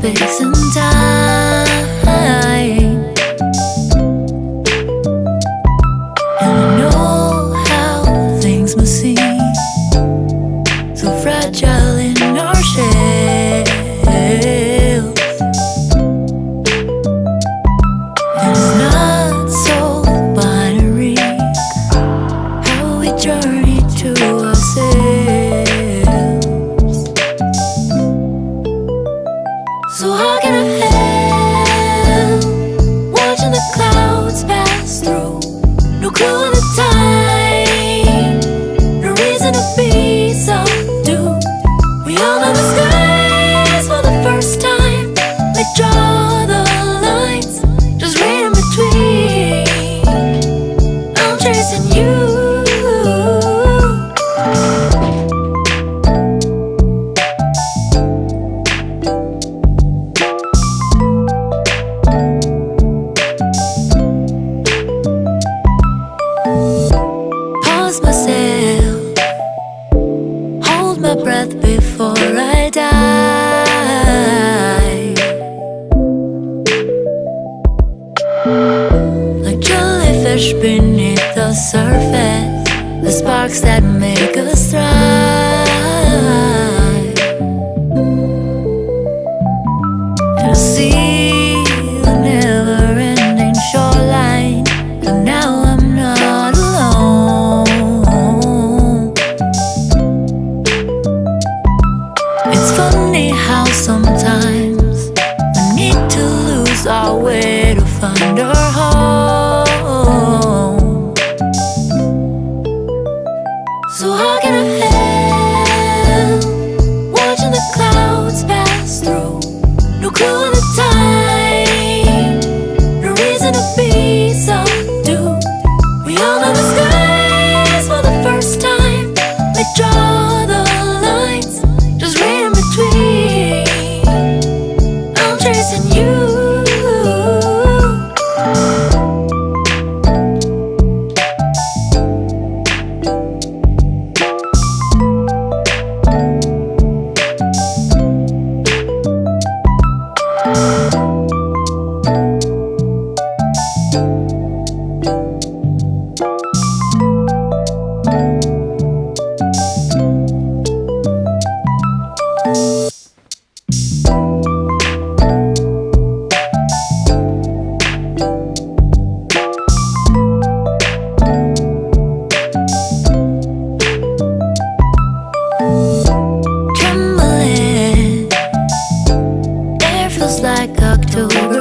space and time. And I know how things must seem so fragile in our shells. And it's not so binary how we journey to ourselves. So how can I help watching the clouds pass through? No clue of the time, no reason to be subdued. We all know the skies for the first time. They draw the lines, just read in between. I'm chasing you. Pause myself, hold my breath before I die. Like jellyfish beneath the surface, the sparks that make us thrive. And I see the never-ending shoreline, and now I'm not alone. It's funny how sometimes we need to lose our way to find our home. So how can I help watching the clouds pass through? No clue of the time, no reason to be subdued. We all know the skies for the first time. They draw the lines, just read in between. I'm chasing you. Trembling, air feels like October